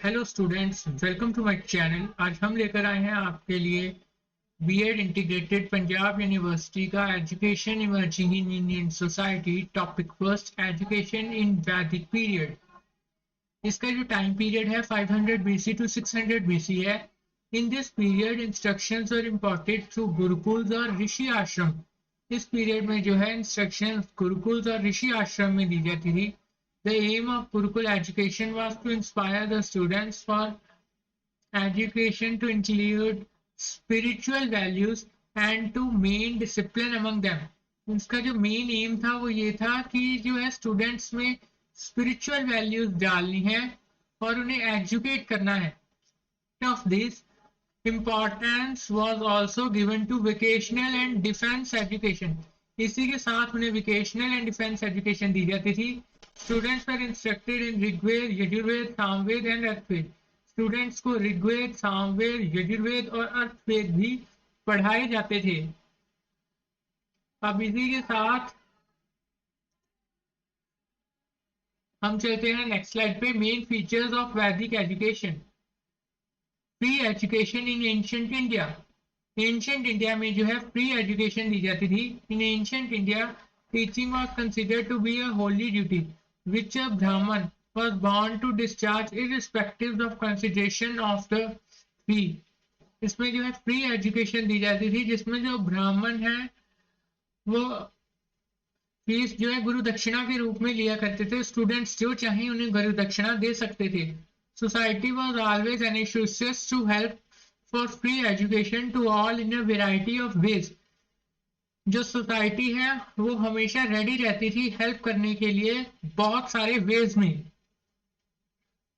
Hello students, welcome to my channel. आज हम लेकर आए हैं आपके लिए बीएड इंटीग्रेटेड पंजाब यूनिवर्सिटी का education emerging in Indian society topic first, education in वैदिक पीरियड। इसका जो टाइम पीरियड है 500 बीसी टू 600 बीसी है। In this period instructions are imported through gurukuls और ऋषि आश्रम। इस पीरियड में जो है इंस्ट्रक्शंस गुरुकुल्स और ऋषि आश्रम में दी जाती थी। The aim of Gurukul education was to inspire the students for education to include spiritual values and to main discipline among them। इसका जो मेन एम था वो ये था कि जो है स्टूडेंट्स में स्पिरिचुअल वैल्यूज डालनी है और उन्हें एजुकेट करना है। Of this importance was also given to vocational and defense education। इसी के साथ उन्हें vocational and defense education दी जाती थी। Students were instructed in Rigveda, Yajurveda, Samaveda and Atharvaveda. Students को ऋग्वेद, सामवेद, यजुर्वेद और अर्थवेद भी पढ़ाए जाते थे। अब इसी के साथ हम चलते हैं नेक्स्ट स्लाइड पे। Main features of Vedic education. Free education in ancient India. Ancient India में जो है फ्री एजुकेशन दी जाती थी। In ancient India teaching was considered to be a holy duty which a Brahman was born to discharge irrespective of consideration of the fee। इसमें जो है free education दी जाती थी जिसमें जो ब्राह्मण है वो फीस जो है गुरु दक्षिणा के रूप में लिया करते थे। स्टूडेंट्स जो चाहे उन्हें गुरु दक्षिणा दे सकते थे। Society was always anxious to help for free education to all in a variety of ways. जो सोसाइटी है वो हमेशा रेडी रहती थी हेल्प करने के लिए बहुत सारे वेज में।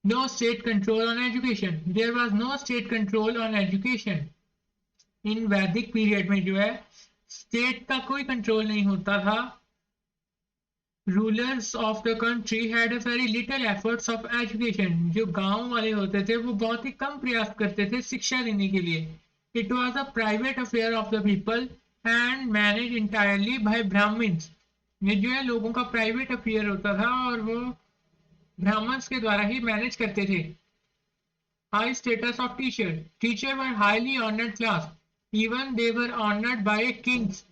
No state control on education. There was no state control on education. In वैदिक पीरियड में जो है स्टेट का कोई कंट्रोल नहीं होता था। Rulers of the country had a very little efforts of education. जो गांव वाले होते थे वो बहुत ही कम प्रयास करते थे शिक्षा देने के लिए। It was a private affair of the people and manage entirely by Brahmans. ये जो है लोगों का प्राइवेट अफेयर होता था और वो ब्राह्मण्स के द्वारा ही मैनेज करते थे। High status of teacher. Teacher were highly honoured class, even they were honoured bye Kings.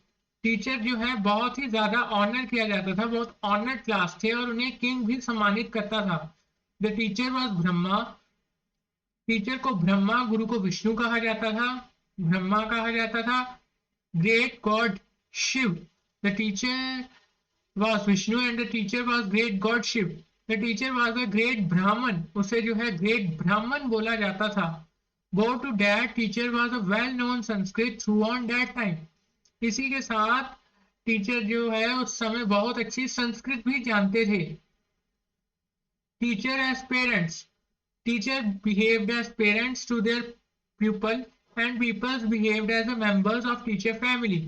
Teacher जो है बहुत ही ज्यादा ऑनर किया जाता था, बहुत ऑनर्ड क्लास थे और उन्हें किंग भी सम्मानित करता था। The teacher was Brahma. Teacher को ब्रह्मा, गुरु को विष्णु कहा जाता था, ब्रह्मा कहा जाता था। Great god Shiva. The teacher was Vishnu and the teacher was great god Shiva. The teacher was a great Brahman. उसे जो है ग्रेट ब्राह्मण बोला जाता था। Go to that teacher was a well known Sanskrit through on that time. इसी के साथ टीचर जो है उस समय बहुत अच्छी संस्कृत भी जानते थे। Teacher as parents. Teacher behaved as parents to their people and peoples behaved as a members of teacher family.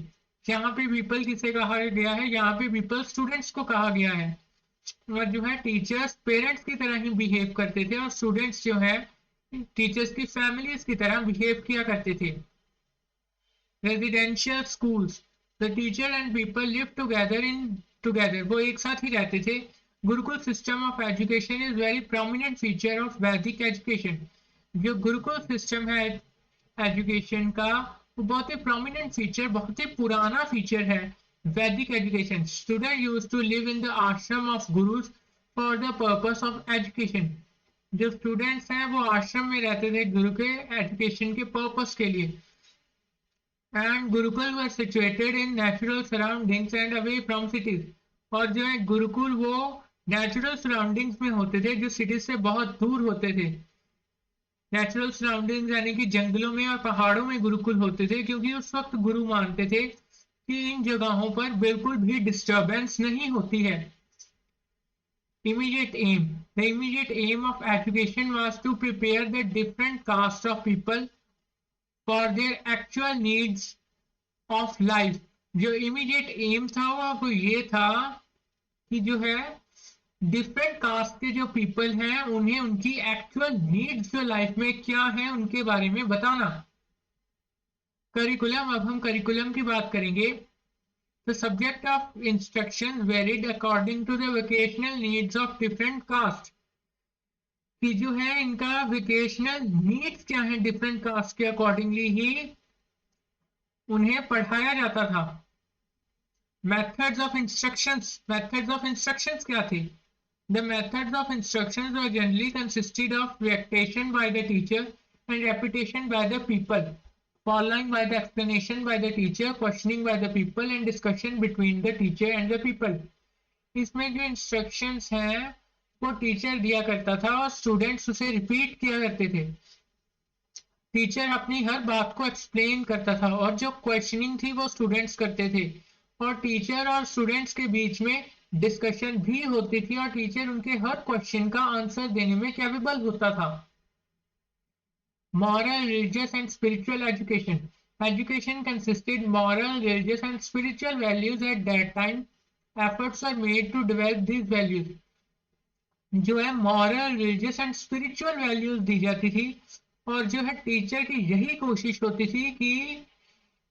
यहाँ पे पीपल किसे कहा गया है? यहाँ पे पीपल स्टूडेंट्स को कहा गया है। और जो है टीचर्स पेरेंट्स की तरह ही बिहेव करते थे और स्टूडेंट्स जो है टीचर्स की फैमिलीज की तरह बिहेव किया करते थे। Residential schools. The teacher and people live together in together. वो एक साथ ही रहते थे। Gurukul system of education is very prominent feature of Vedic education. जो गुरुकुल सिस्टम है एजुकेशन का वो बहुत ही प्रोमिनेंट फीचर, बहुत ही पुराना फीचर है Vedic education. Student use to live in the ashram of gurus for the purpose of education. जो स्टूडेंट्स हैं वो आश्रम में रहते थे गुरु के एजुकेशन के पर्पस के लिए। And Gurukul were situated in natural surroundings and away from cities. और जो है गुरुकुल वो नेचुरल सराउंडिंग्स में होते थे जो सिटी से बहुत दूर होते थे। नेचुरल सराउंडिंग्स यानी कि जंगलों में और पहाड़ों में गुरुकुल होते थे क्योंकि उस वक्त गुरु मानते थे कि इन जगहों पर बिल्कुल भी डिस्टरबेंस नहीं होती है। Immediate aim. The immediate aim of education was to prepare the different castes of people for their actual needs of life। जो immediate aim था वो ये था कि जो है डिफरेंट कास्ट के जो पीपल हैं उन्हें उनकी एक्चुअल नीड्स जो लाइफ में क्या है उनके बारे में बताना। करिकुलम। अब हम करिकुलम की बात करेंगे। The subject of instruction varied according to the vocational needs of different castes। कि जो है इनका वेकेशनल नीड्स क्या है, डिफरेंट कास्ट के अकॉर्डिंगली ही उन्हें पढ़ाया जाता था। मेथड्स ऑफ इंस्ट्रक्शंस क्या थे? The methods of instructions were generally consisted of reactation by the teacher and repetition by the people, following by the explanation by the teacher, questioning by the people and discussion between the teacher and the people. इसमें जो instructions हैं वो teacher दिया करता था और students उसे repeat किया करते थे। टीचर अपनी हर बात को एक्सप्लेन करता था और जो क्वेश्चनिंग थी वो स्टूडेंट्स करते थे और टीचर और स्टूडेंट्स के बीच में डिस्कशन भी होती थी और टीचर उनके हर क्वेश्चन का आंसर देने में कैपेबल होता था। Moral, religious and spiritual education. Education consisted moral, religious and spiritual values at that time. Efforts were made to develop these values. जो है moral, religious and spiritual values दी जाती थी और जो है टीचर की यही कोशिश होती थी कि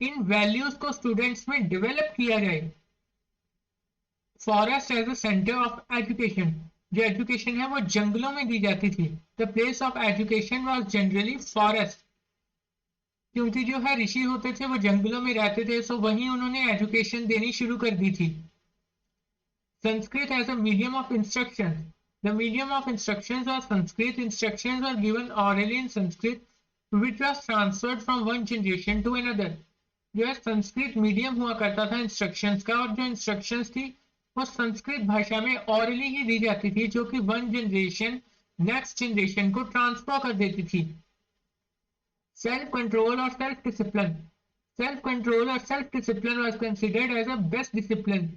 इन वैल्यूज को स्टूडेंट्स में डेवलप किया जाए। Forest as a centre of education, जो एजुकेशन है वो जंगलों में दी जाती थी। The place of education was generally forest, क्योंकि जो है ऋषि होते थे वो जंगलों में रहते थे, सो वहीं उन्होंने एजुकेशन देनी शुरू कर दी थी। Sanskrit as a medium of instruction, the medium of instructions was Sanskrit. Instructions were given orally in Sanskrit, which was transferred from one generation to another. जो है संस्कृत मीडियम हुआ करता था इंस्ट्रक्शंस का और जो इंस्ट्रक्शंस थी वो संस्कृत भाषा में ऑरली ही दी जाती थी, जो कि वन जनरेशन नेक्स्ट जनरेशन को ट्रांसफर कर देती थी। सेल्फ कंट्रोल और सेल्फ डिसिप्लिन, सेल्फ कंट्रोल और self discipline was considered as a best discipline.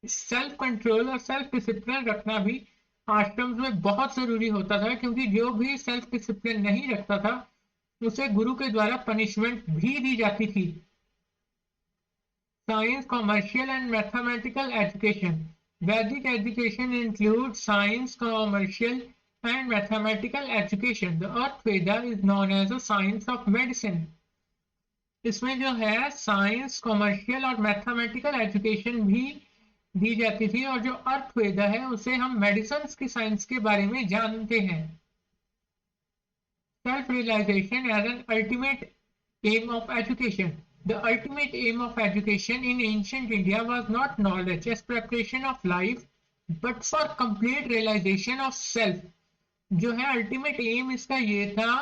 Self control और सेल्फ डिसिप्लिन रखना भी आश्रम में बहुत जरूरी होता था, क्योंकि जो भी सेल्फ डिसिप्लिन नहीं रखता था उसे गुरु के द्वारा पनिशमेंट भी दी जाती थी। Science, commercial and mathematical education. Vedic education include science, commercial and mathematical education. The Atharvaveda is known as a science of medicine. इसमें जो है साइंस, कॉमर्शियल और मैथमेटिकल एजुकेशन भी दी जाती थी और जो अर्थवेदा है उसे हम मेडिसिन की साइंस के बारे में जानते हैं। Self realisation as an ultimate aim of education. The ultimate aim of education in ancient India was not knowledge as preparation of life but for complete realisation of self. जो है ultimate aim इसका ये था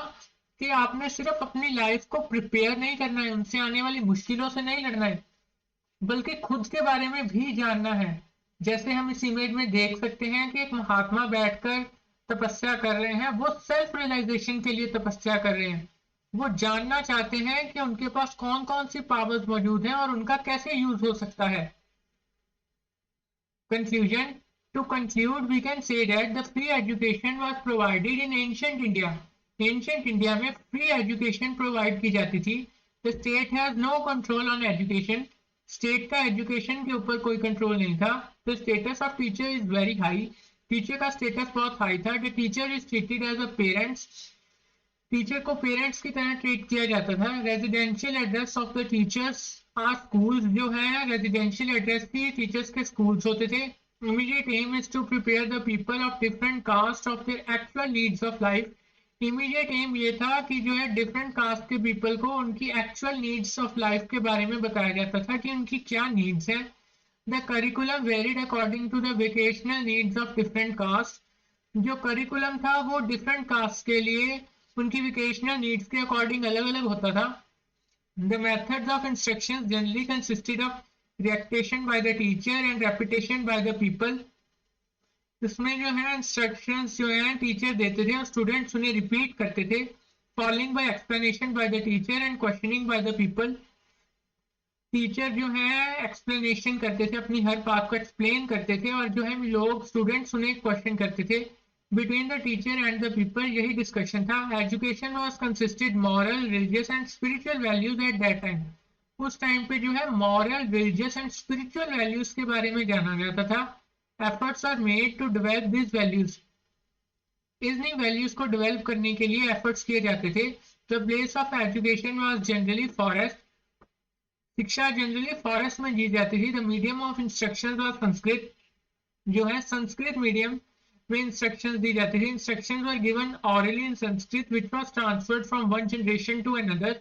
कि आपने सिर्फ अपनी life को प्रिपेयर नहीं करना है, उनसे आने वाली मुश्किलों से नहीं लड़ना है, बल्कि खुद के बारे में भी जानना है। जैसे हम इस इमेज में देख सकते हैं कि एक महात्मा बैठकर तपस्या कर रहे हैं, वो सेल्फ रियलाइजेशन के लिए तपस्या कर रहे हैं। वो जानना चाहते हैं कि उनके पास कौन कौन सी पावर्स मौजूद हैं और उनका कैसे यूज हो सकता है। Conclusion, to conclude we can say that the free education was provided in ancient India. Ancient India में free education provide की जाती थी। The state has no control on education. State का एजुकेशन के ऊपर कोई कंट्रोल नहीं था। तो status of teacher is very high, teacher का स्टेटस बहुत हाई था। The teacher is treated as a parents, teacher को पेरेंट्स की तरह ट्रीट किया जाता था। Residential address of the teachers are schools, जो है रेजिडेंशियल एड्रेस की टीचर्स के स्कूल्स होते थे। Immediate aim is to prepare the people of different caste of their actual needs of life. Immediate aim ये था कि जो है डिफरेंट कास्ट के पीपल को उनकी एक्चुअल नीड्स ऑफ लाइफ के बारे में बताया जाता था कि उनकी क्या नीड्स है। The curriculum varied according to the vocational needs of different caste. जो करिकुलम था वो डिफरेंट कास्ट के लिए उनकी वोकेशनल नीड्स के अकॉर्डिंग अलग अलग होता था। The methods of instructions generally consisted of recitation by the teacher and repetition by the people. इसमें जो है इंस्ट्रक्शंस जो है टीचर देते थे और स्टूडेंट्स उन्हें रिपीट करते थे। Following bye explanation bye the teacher and questioning bye the people. Teacher जो है एक्सप्लेनेशन करते थे, अपनी हर बात को एक्सप्लेन करते थे और जो है लोग स्टूडेंट्स उन्हें क्वेश्चन करते थे। Between the teacher and the people यही डिस्कशन था। Education was consisted moral, religious and spiritual values at that time. उस टाइम पे जो है moral, religious and spiritual values के बारे में जाना जाता था। Efforts are made to develop this values. इन्हीं वैल्यूज को डेवलप करने के लिए एफर्ट्स किए जाते थे। The place of education was generally forest. शिक्षा जनरली फॉरेस्ट में दी जाती थी। The medium of instruction was Sanskrit. जो है संस्कृत मीडियम में इंस्ट्रक्शंस दी जाती थी। Instructions were given orally in Sanskrit which was transferred from one generation to another.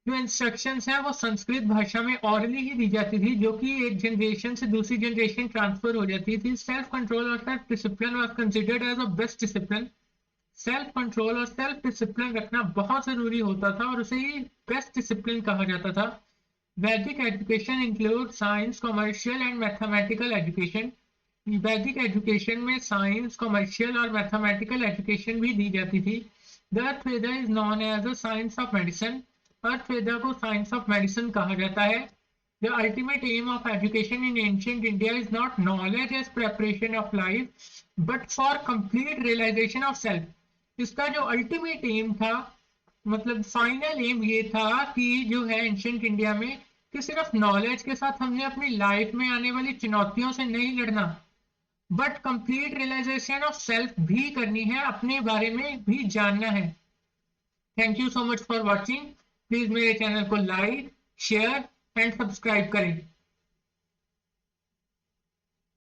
जो इंस्ट्रक्शंस हैं वो संस्कृत भाषा में ऑरली ही दी जाती थी, जो कि एक जनरेशन से दूसरी जनरेशन ट्रांसफर हो जाती थी। सेल्फ कंट्रोल और self discipline was considered as a best discipline. Self control और सेल्फ डिसिप्लिन रखना बहुत जरूरी होता था और उसे ही बेस्ट डिसिप्लिन कहा जाता था। Vedic education include science, commercial and mathematical education. Vedic education में साइंस, कमर्शियल और मैथमेटिकल एजुकेशन भी दी जाती थी। The Atharvaveda is known as the science of medicine. Atharvaveda को साइंस ऑफ मेडिसिन कहा जाता है। The ultimate aim of education in ancient India is not knowledge as preparation of life but for complete realisation of self. इसका जो ultimate aim था, मतलब final M ये था कि जो है एंशिएंट इंडिया में, कि सिर्फ नॉलेज के साथ हमने अपनी लाइफ में आने वाली चुनौतियों से नहीं लड़ना, but complete realisation of self भी करनी है, अपने बारे में भी जानना है। Thank you so much for watching. Please मेरे चैनल को लाइक, शेयर एंड सब्सक्राइब करें।